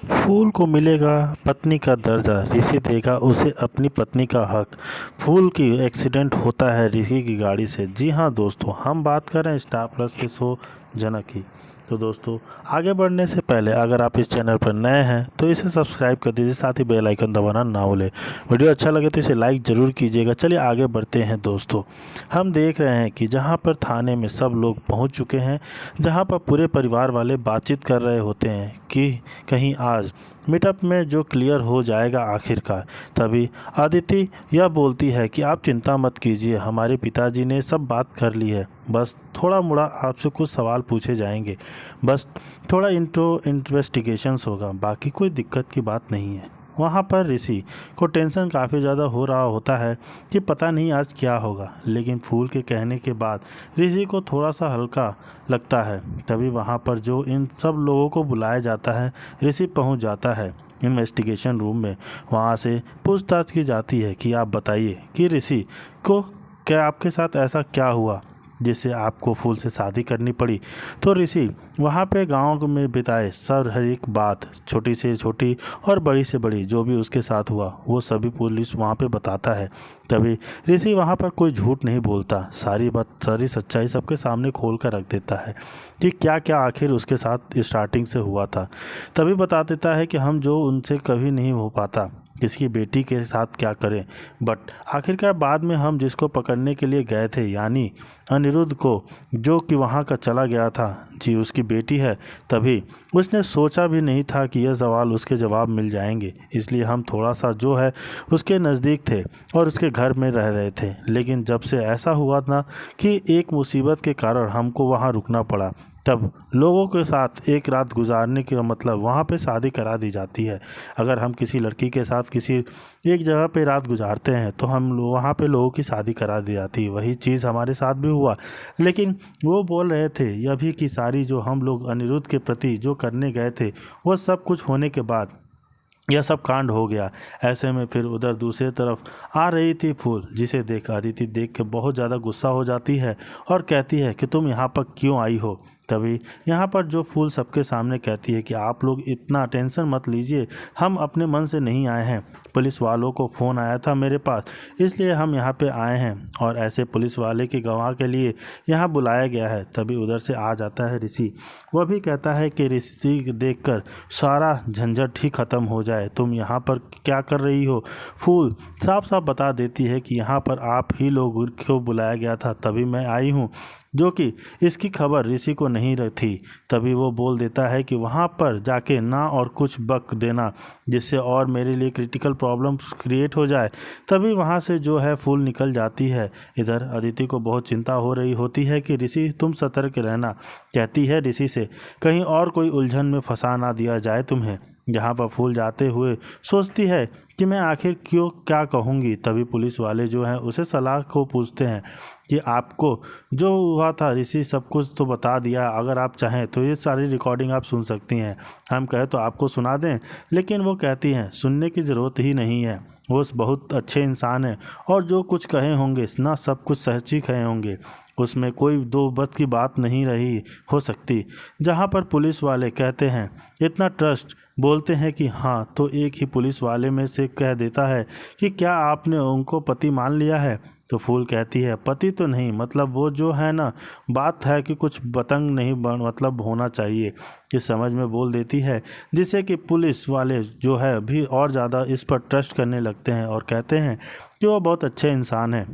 फूल को मिलेगा पत्नी का दर्जा, ऋषि देगा उसे अपनी पत्नी का हक। फूल की एक्सीडेंट होता है ऋषि की गाड़ी से। जी हाँ दोस्तों, हम बात कर रहे हैं स्टार प्लस के शो जनक की। तो दोस्तों, आगे बढ़ने से पहले अगर आप इस चैनल पर नए हैं तो इसे सब्सक्राइब कर दीजिए, साथ ही बेल आइकन दबाना ना भूलें। वीडियो अच्छा लगे तो इसे लाइक ज़रूर कीजिएगा। चलिए आगे बढ़ते हैं दोस्तों। हम देख रहे हैं कि जहां पर थाने में सब लोग पहुंच चुके हैं, जहां पर पूरे परिवार वाले बातचीत कर रहे होते हैं कि कहीं आज मीटअप में जो क्लियर हो जाएगा आखिरकार। तभी अदिति यह बोलती है कि आप चिंता मत कीजिए, हमारे पिताजी ने सब बात कर ली है, बस थोड़ा मोड़ा आपसे कुछ सवाल पूछे जाएंगे, बस थोड़ा इन्वेस्टिगेशंस होगा, बाकी कोई दिक्कत की बात नहीं है। वहाँ पर ऋषि को टेंशन काफ़ी ज़्यादा हो रहा होता है कि पता नहीं आज क्या होगा, लेकिन फूल के कहने के बाद ऋषि को थोड़ा सा हल्का लगता है। तभी वहाँ पर जो इन सब लोगों को बुलाया जाता है, ऋषि पहुँच जाता है इन्वेस्टिगेशन रूम में। वहाँ से पूछताछ की जाती है कि आप बताइए कि ऋषि को क्या आपके साथ ऐसा क्या हुआ जिससे आपको फूल से शादी करनी पड़ी। तो ऋषि वहाँ पे गांव में बिताए सब हर एक बात, छोटी से छोटी और बड़ी से बड़ी, जो भी उसके साथ हुआ वो सभी पुलिस वहाँ पे बताता है। तभी ऋषि वहाँ पर कोई झूठ नहीं बोलता, सारी बात सारी सच्चाई सबके सामने खोल कर रख देता है कि क्या क्या आखिर उसके साथ स्टार्टिंग से हुआ था। तभी बता देता है कि हम जो उनसे कभी नहीं हो पाता, किसकी बेटी के साथ क्या करें, बट आखिरकार बाद में हम जिसको पकड़ने के लिए गए थे, यानी अनिरुद्ध को, जो कि वहाँ का चला गया था, जी उसकी बेटी है। तभी उसने सोचा भी नहीं था कि यह सवाल उसके जवाब मिल जाएंगे, इसलिए हम थोड़ा सा जो है उसके नज़दीक थे और उसके घर में रह रहे थे। लेकिन जब से ऐसा हुआ ना कि एक मुसीबत के कारण हमको वहाँ रुकना पड़ा, तब लोगों के साथ एक रात गुजारने का मतलब वहाँ पे शादी करा दी जाती है। अगर हम किसी लड़की के साथ किसी एक जगह पे रात गुजारते हैं तो हम वहाँ पे लोगों की शादी करा दी जाती है। वही चीज़ हमारे साथ भी हुआ। लेकिन वो बोल रहे थे यह भी कि सारी जो हम लोग अनिरुद्ध के प्रति जो करने गए थे, वो सब कुछ होने के बाद यह सब कांड हो गया। ऐसे में फिर उधर दूसरी तरफ आ रही थी फूल, जिसे देख अदिति देख के बहुत ज़्यादा गुस्सा हो जाती है और कहती है कि तुम यहाँ पर क्यों आई हो। तभी यहाँ पर जो फूल सबके सामने कहती है कि आप लोग इतना टेंशन मत लीजिए, हम अपने मन से नहीं आए हैं, पुलिस वालों को फ़ोन आया था मेरे पास, इसलिए हम यहाँ पे आए हैं और ऐसे पुलिस वाले के गवाह के लिए यहाँ बुलाया गया है। तभी उधर से आ जाता है ऋषि। वह भी कहता है कि ऋषि देखकर सारा झंझट ही ख़त्म हो जाए, तुम यहाँ पर क्या कर रही हो। फूल साफ साफ बता देती है कि यहाँ पर आप ही लोगों को बुलाया गया था, तभी मैं आई हूँ, जो कि इसकी खबर ऋषि को नहीं थी। तभी वो बोल देता है कि वहाँ पर जाके ना और कुछ बक देना, जिससे और मेरे लिए क्रिटिकल प्रॉब्लम्स क्रिएट हो जाए। तभी वहाँ से जो है फूल निकल जाती है। इधर अदिति को बहुत चिंता हो रही होती है कि ऋषि तुम सतर्क रहना, कहती है ऋषि से कहीं और कोई उलझन में फंसा ना दिया जाए तुम्हें। जहाँ पर फूल जाते हुए सोचती है कि मैं आखिर क्यों क्या कहूँगी। तभी पुलिस वाले जो हैं उसे सलाह को पूछते हैं कि आपको जो हुआ था ऋषि सब कुछ तो बता दिया, अगर आप चाहें तो ये सारी रिकॉर्डिंग आप सुन सकती हैं, हम कहें तो आपको सुना दें। लेकिन वो कहती हैं सुनने की ज़रूरत ही नहीं है, वो बहुत अच्छे इंसान हैं और जो कुछ कहे होंगे ना सब कुछ सच ही कहे होंगे, उसमें कोई दो बत की बात नहीं रही हो सकती। जहाँ पर पुलिस वाले कहते हैं इतना ट्रस्ट, बोलते हैं कि हाँ, तो एक ही पुलिस वाले में से कह देता है कि क्या आपने उनको पति मान लिया है। तो फूल कहती है पति तो नहीं, मतलब वो जो है ना, बात है कि कुछ बतंग नहीं मतलब होना चाहिए, कि समझ में बोल देती है, जिससे कि पुलिस वाले जो है भी और ज़्यादा इस पर ट्रस्ट करने लगते हैं और कहते हैं कि वो बहुत अच्छे इंसान हैं,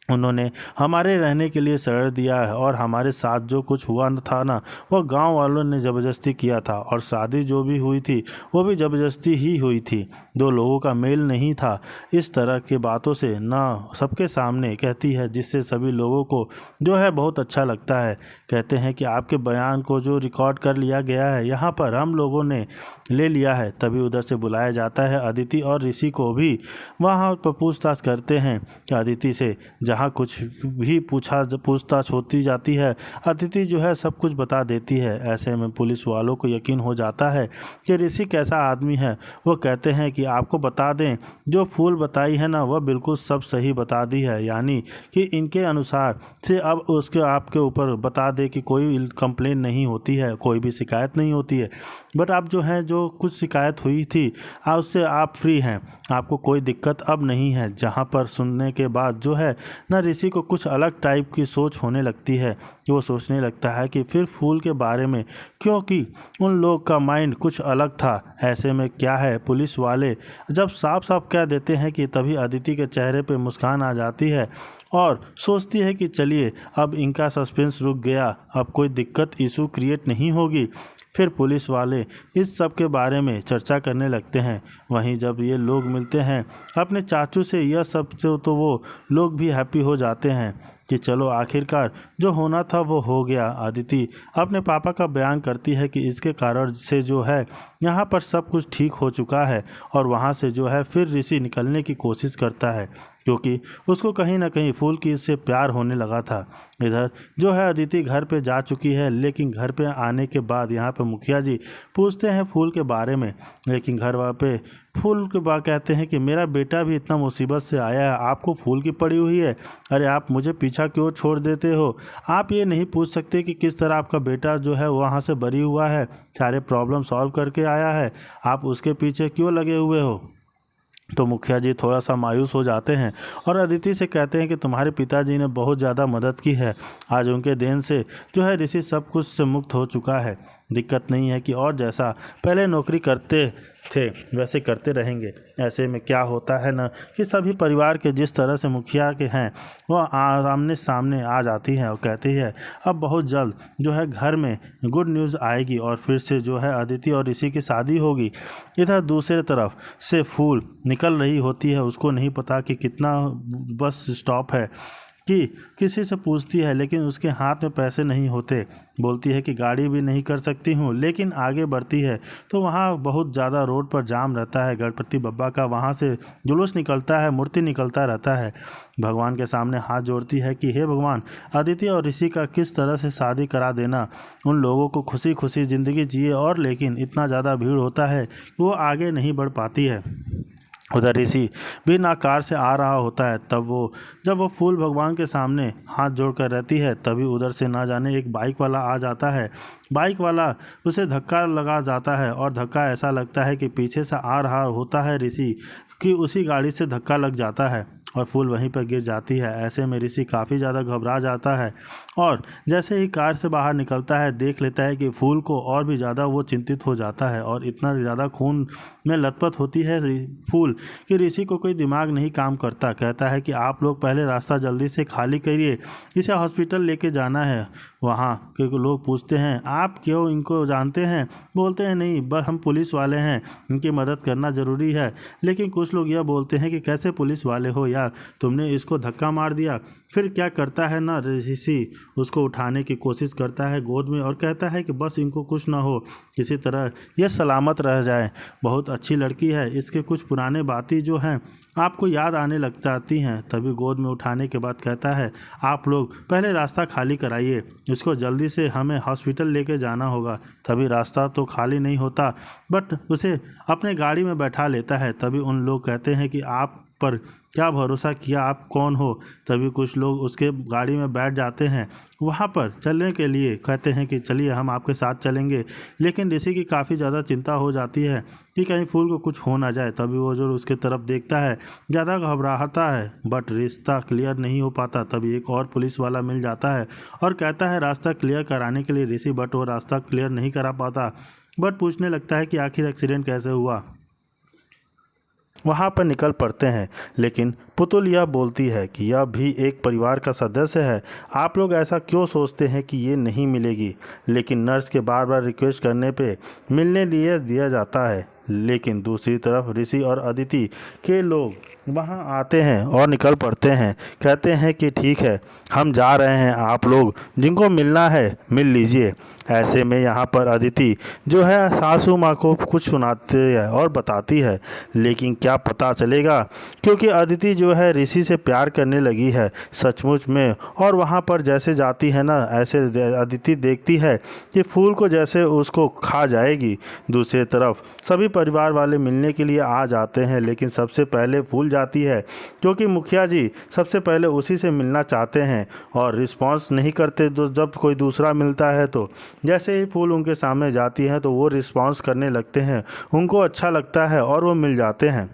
उन्होंने हमारे रहने के लिए शरण दिया है और हमारे साथ जो कुछ हुआ था ना, वो गांव वालों ने ज़बरदस्ती किया था और शादी जो भी हुई थी वो भी ज़बरदस्ती ही हुई थी, दो लोगों का मेल नहीं था। इस तरह की बातों से ना सबके सामने कहती है, जिससे सभी लोगों को जो है बहुत अच्छा लगता है। कहते हैं कि आपके बयान को जो रिकॉर्ड कर लिया गया है यहाँ पर हम लोगों ने ले लिया है। तभी उधर से बुलाया जाता है अदिति और ऋषि को भी। वहाँ पर पूछताछ करते हैं कि अदिति से, जहाँ जहाँ कुछ भी पूछताछ होती जाती है अदिति जो है सब कुछ बता देती है। ऐसे में पुलिस वालों को यकीन हो जाता है कि ऋषि कैसा आदमी है। वो कहते हैं कि आपको बता दें, जो फूल बताई है ना वह बिल्कुल सब सही बता दी है, यानी कि इनके अनुसार से अब उसके आपके ऊपर बता दे कि कोई कंप्लेन नहीं होती है, कोई भी शिकायत नहीं होती है। बट अब जो है जो कुछ शिकायत हुई थी उससे आप फ्री हैं, आपको कोई दिक्कत अब नहीं है। जहाँ पर सुनने के बाद जो है ना ऋषि को कुछ अलग टाइप की सोच होने लगती है कि वो सोचने लगता है कि फिर फूल के बारे में, क्योंकि उन लोग का माइंड कुछ अलग था। ऐसे में क्या है, पुलिस वाले जब साफ साफ कह देते हैं कि तभी अदिति के चेहरे पे मुस्कान आ जाती है और सोचती है कि चलिए अब इनका सस्पेंस रुक गया, अब कोई दिक्कत इशू क्रिएट नहीं होगी। फिर पुलिस वाले इस सब के बारे में चर्चा करने लगते हैं। वहीं जब ये लोग मिलते हैं अपने चाचू से, यह सब से तो वो लोग भी हैप्पी हो जाते हैं कि चलो आखिरकार जो होना था वो हो गया। अदिति अपने पापा का बयान करती है कि इसके कारण से जो है यहाँ पर सब कुछ ठीक हो चुका है और वहाँ से जो है फिर ऋषि निकलने की कोशिश करता है, क्योंकि उसको कहीं ना कहीं फूल की इससे प्यार होने लगा था। इधर जो है अदिति घर पे जा चुकी है, लेकिन घर पे आने के बाद यहाँ पे मुखिया जी पूछते हैं फूल के बारे में, लेकिन घर वहाँ पे फूल के बाद कहते हैं कि मेरा बेटा भी इतना मुसीबत से आया है, आपको फूल की पड़ी हुई है, अरे आप मुझे पीछा क्यों छोड़ देते हो? आप ये नहीं पूछ सकते कि किस तरह आपका बेटा जो है वहाँ से बरी हुआ है, सारे प्रॉब्लम सॉल्व करके आया है, आप उसके पीछे क्यों लगे हुए हो? तो मुखिया जी थोड़ा सा मायूस हो जाते हैं और अदिति से कहते हैं कि तुम्हारे पिताजी ने बहुत ज़्यादा मदद की है, आज उनके देन से जो है ऋषि सब कुछ से मुक्त हो चुका है। दिक्कत नहीं है कि और जैसा पहले नौकरी करते थे वैसे करते रहेंगे। ऐसे में क्या होता है ना कि सभी परिवार के जिस तरह से मुखिया के हैं वह आमने सामने आ जाती हैं और कहती है अब बहुत जल्द जो है घर में गुड न्यूज़ आएगी और फिर से जो है अदिति और ऋषि की शादी होगी। इधर दूसरे तरफ से फूल निकल रही होती है, उसको नहीं पता कि कितना बस स्टॉप है कि किसी से पूछती है, लेकिन उसके हाथ में पैसे नहीं होते। बोलती है कि गाड़ी भी नहीं कर सकती हूँ, लेकिन आगे बढ़ती है तो वहाँ बहुत ज़्यादा रोड पर जाम रहता है। गणपति बप्पा का वहाँ से जुलूस निकलता है, मूर्ति निकलता रहता है। भगवान के सामने हाथ जोड़ती है कि हे भगवान, अदिति और ऋषि का किस तरह से शादी करा देना, उन लोगों को खुशी खुशी ज़िंदगी जिए। और लेकिन इतना ज़्यादा भीड़ होता है कि वो आगे नहीं बढ़ पाती है। उधर ऋषि भी नाकार से आ रहा होता है, जब वो फूल भगवान के सामने हाथ जोड़कर रहती है तभी उधर से ना जाने एक बाइक वाला आ जाता है। बाइक वाला उसे धक्का लगा जाता है और धक्का ऐसा लगता है कि पीछे से आ रहा होता है ऋषि कि उसी गाड़ी से धक्का लग जाता है और फूल वहीं पर गिर जाती है। ऐसे में ऋषि काफ़ी ज़्यादा घबरा जाता है और जैसे ही कार से बाहर निकलता है देख लेता है कि फूल को और भी ज़्यादा वो चिंतित हो जाता है और इतना ज़्यादा खून में लथपथ होती है फूल कि ऋषि को कोई दिमाग नहीं काम करता। कहता है कि आप लोग पहले रास्ता जल्दी से खाली करिए, इसे हॉस्पिटल लेके जाना है। वहाँ के लोग पूछते हैं आप क्यों इनको जानते हैं? बोलते हैं नहीं, बस हम पुलिस वाले हैं, इनकी मदद करना ज़रूरी है। लेकिन कुछ लोग यह बोलते हैं कि कैसे पुलिस वाले हो यार, तुमने इसको धक्का मार दिया। फिर क्या करता है ना ऋषि उसको उठाने की कोशिश करता है गोद में और कहता है कि बस इनको कुछ ना हो, किसी तरह ये सलामत रह जाए। बहुत अच्छी लड़की है, इसके कुछ पुराने बातें जो हैं आपको याद आने लग जाती हैं। तभी गोद में उठाने के बाद कहता है आप लोग पहले रास्ता खाली कराइए, इसको जल्दी से हमें हॉस्पिटल लेके जाना होगा। तभी रास्ता तो खाली नहीं होता बट उसे अपने गाड़ी में बैठा लेता है। तभी उन लोग कहते हैं कि आप पर क्या भरोसा किया, आप कौन हो? तभी कुछ लोग उसके गाड़ी में बैठ जाते हैं वहाँ पर चलने के लिए, कहते हैं कि चलिए हम आपके साथ चलेंगे। लेकिन ऋषि की काफ़ी ज़्यादा चिंता हो जाती है कि कहीं फूल को कुछ हो ना जाए। तभी वो जो उसके तरफ देखता है ज़्यादा घबराता है बट रास्ता क्लियर नहीं हो पाता। तभी एक और पुलिस वाला मिल जाता है और कहता है रास्ता क्लियर कराने के लिए ऋषि, बट वो रास्ता क्लियर नहीं करा पाता बट पूछने लगता है कि आखिर एक्सीडेंट कैसे हुआ। वहाँ पर निकल पड़ते हैं, लेकिन पुतुल यह बोलती है कि यह भी एक परिवार का सदस्य है, आप लोग ऐसा क्यों सोचते हैं कि ये नहीं मिलेगी? लेकिन नर्स के बार बार रिक्वेस्ट करने पे मिलने लिए दिया जाता है। लेकिन दूसरी तरफ ऋषि और अदिति के लोग वहाँ आते हैं और निकल पड़ते हैं, कहते हैं कि ठीक है हम जा रहे हैं, आप लोग जिनको मिलना है मिल लीजिए। ऐसे में यहाँ पर अदिति जो है सासू माँ को कुछ सुनाती है और बताती है, लेकिन क्या पता चलेगा, क्योंकि अदिति जो है ऋषि से प्यार करने लगी है सचमुच में। और वहाँ पर जैसे जाती है ना, ऐसे अदिति देखती है कि फूल को जैसे उसको खा जाएगी। दूसरी तरफ सभी परिवार वाले मिलने के लिए आ जाते हैं, लेकिन सबसे पहले फूल जाती है क्योंकि मुखिया जी सबसे पहले उसी से मिलना चाहते हैं और रिस्पॉन्स नहीं करते। जब कोई दूसरा मिलता है तो जैसे ही फूल उनके सामने जाती है तो वो रिस्पॉन्स करने लगते हैं, उनको अच्छा लगता है और वो मिल जाते हैं।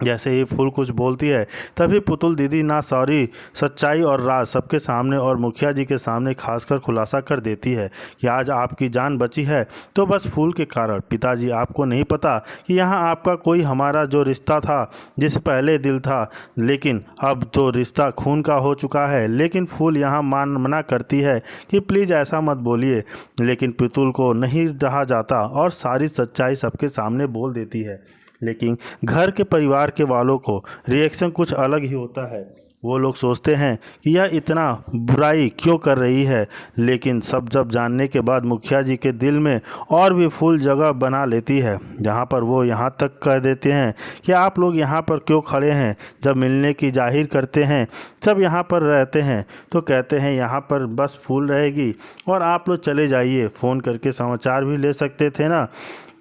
जैसे ही फूल कुछ बोलती है तभी पुतुल दीदी ना सॉरी सच्चाई और राज सबके सामने और मुखिया जी के सामने खासकर खुलासा कर देती है कि आज आपकी जान बची है तो बस फूल के कारण। पिताजी, आपको नहीं पता कि यहाँ आपका कोई हमारा जो रिश्ता था, जिस पहले दिल था, लेकिन अब तो रिश्ता खून का हो चुका है। लेकिन फूल यहाँ मना करती है कि प्लीज़ ऐसा मत बोलिए, लेकिन पुतुल को नहीं रहा जाता और सारी सच्चाई सबके सामने बोल देती है। लेकिन घर के परिवार के वालों को रिएक्शन कुछ अलग ही होता है। वो लोग सोचते हैं कि यह इतना बुराई क्यों कर रही है, लेकिन सब जब जानने के बाद मुखिया जी के दिल में और भी फूल जगह बना लेती है, जहाँ पर वो यहाँ तक कह देते हैं कि आप लोग यहाँ पर क्यों खड़े हैं, जब मिलने की जाहिर करते हैं सब यहाँ पर रहते हैं तो कहते हैं यहाँ पर बस फूल रहेगी और आप लोग चले जाइए, फ़ोन करके समाचार भी ले सकते थे ना,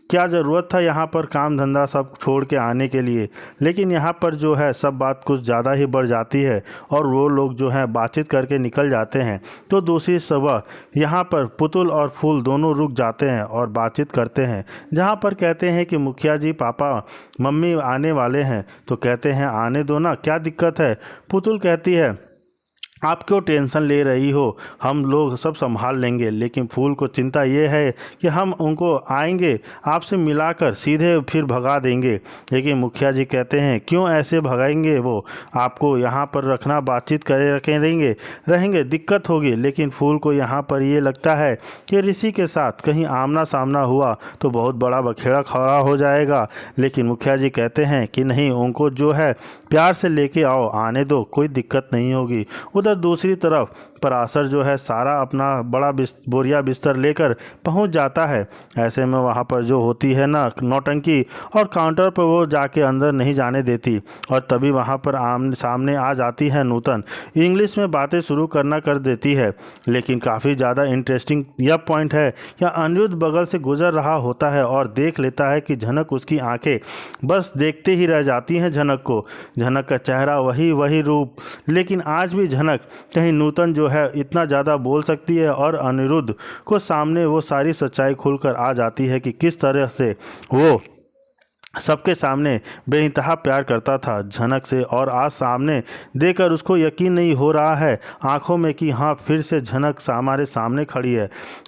क्या ज़रूरत था यहाँ पर काम धंधा सब छोड़ के आने के लिए। लेकिन यहाँ पर जो है सब बात कुछ ज़्यादा ही बढ़ जाती है और वो लोग जो है बातचीत करके निकल जाते हैं। तो दूसरी सुबह यहाँ पर पुतुल और फूल दोनों रुक जाते हैं और बातचीत करते हैं, जहाँ पर कहते हैं कि मुखिया जी पापा मम्मी आने वाले हैं। तो कहते हैं आने दो ना, क्या दिक्कत है। पुतुल कहती है आप क्यों टेंशन ले रही हो, हम लोग सब संभाल लेंगे। लेकिन फूल को चिंता ये है कि हम उनको आएंगे आपसे मिलाकर सीधे फिर भगा देंगे। लेकिन मुखिया जी कहते हैं क्यों ऐसे भगाएंगे, वो आपको यहाँ पर रखना, बातचीत करे रहेंगे दिक्कत होगी। लेकिन फूल को यहाँ पर ये लगता है कि ऋषि के साथ कहीं आमना सामना हुआ तो बहुत बड़ा बखेड़ा खड़ा हो जाएगा। लेकिन मुखिया जी कहते हैं कि नहीं, उनको जो है प्यार से लेके आओ, आने दो, कोई दिक्कत नहीं होगी। उधर दूसरी तरफ पराशर जो है सारा अपना बड़ा बोरिया बिस्तर लेकर पहुंच जाता है। ऐसे में वहां पर जो होती है ना नौटंकी, और काउंटर पर वो जाके अंदर नहीं जाने देती। और तभी वहां पर सामने आ जाती है नूतन, इंग्लिश में बातें शुरू करना कर देती है। लेकिन काफ़ी ज़्यादा इंटरेस्टिंग यह पॉइंट है कि अनिरुद्ध बगल से गुजर रहा होता है और देख लेता है कि झनक उसकी आंखें बस देखते ही रह जाती हैं झनक को। झनक का चेहरा वही रूप, लेकिन आज भी झनक कहीं नूतन जो है इतना ज़्यादा बोल सकती है और अनिरुद्ध को सामने वो सारी सच्चाई खुलकर आ जाती है कि किस तरह से वो सबके सामने बेइंतहा प्यार करता था झनक से। और आज सामने देखकर उसको यकीन नहीं हो रहा है आंखों में कि हाँ फिर से झनक हमारे सामने खड़ी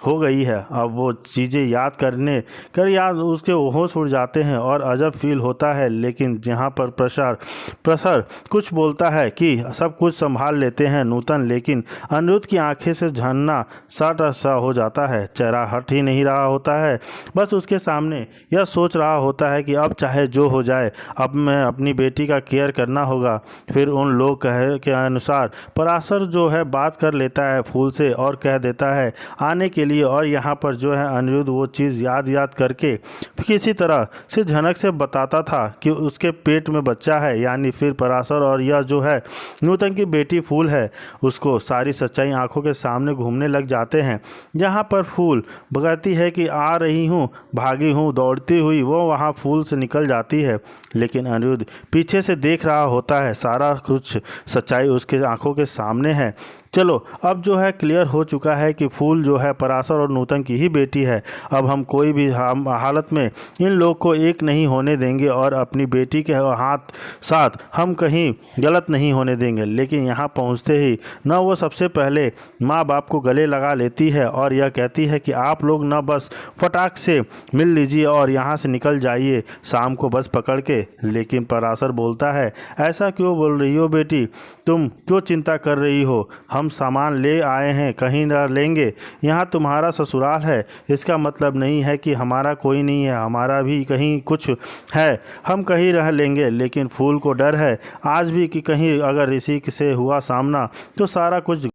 हो गई है। अब वो चीज़ें याद उसके होश उड़ जाते हैं और अजब फील होता है। लेकिन जहाँ पर प्रसर कुछ बोलता है कि सब कुछ संभाल लेते हैं नूतन, लेकिन अनिरुद्ध की आंखें से झरना सा हो जाता है, चेहरा हट ही नहीं रहा होता है। बस उसके सामने यह सोच रहा होता है कि अब चाहे जो हो जाए, अब मैं अपनी बेटी का केयर करना होगा। फिर उन लोग के अनुसार पराशर जो है बात कर लेता है फूल से और कह देता है आने के लिए। और यहाँ पर जो है अनिरुद्ध वो चीज़ याद करके किसी तरह से झनक से बताता था कि उसके पेट में बच्चा है, यानी फिर पराशर और यह जो है नूतन की बेटी फूल है, उसको सारी सच्चाई आंखों के सामने घूमने लग जाते हैं। जहाँ पर फूल कहती है कि आ रही हूँ, भागी हूँ, दौड़ती हुई वो वहाँ फूल से निकल जाती है। लेकिन अनिरुद्ध पीछे से देख रहा होता है, सारा कुछ सच्चाई उसके आंखों के सामने है। चलो अब जो है क्लियर हो चुका है कि फूल जो है पराशर और नूतन की ही बेटी है। अब हम कोई भी हालत में इन लोग को एक नहीं होने देंगे और अपनी बेटी के साथ हम कहीं गलत नहीं होने देंगे। लेकिन यहाँ पहुँचते ही न वो सबसे पहले माँ बाप को गले लगा लेती है और यह कहती है कि आप लोग न बस फटाक से मिल लीजिए और यहाँ से निकल जाइए शाम को बस पकड़ के। लेकिन पराशर बोलता है ऐसा क्यों बोल रही हो बेटी, तुम क्यों चिंता कर रही हो, हम सामान ले आए हैं, कहीं ना लेंगे, यहाँ तुम्हारा ससुराल है, इसका मतलब नहीं है कि हमारा कोई नहीं है, हमारा भी कहीं कुछ है, हम कहीं रह लेंगे। लेकिन फूल को डर है आज भी कि कहीं अगर ऋषि से हुआ सामना तो सारा कुछ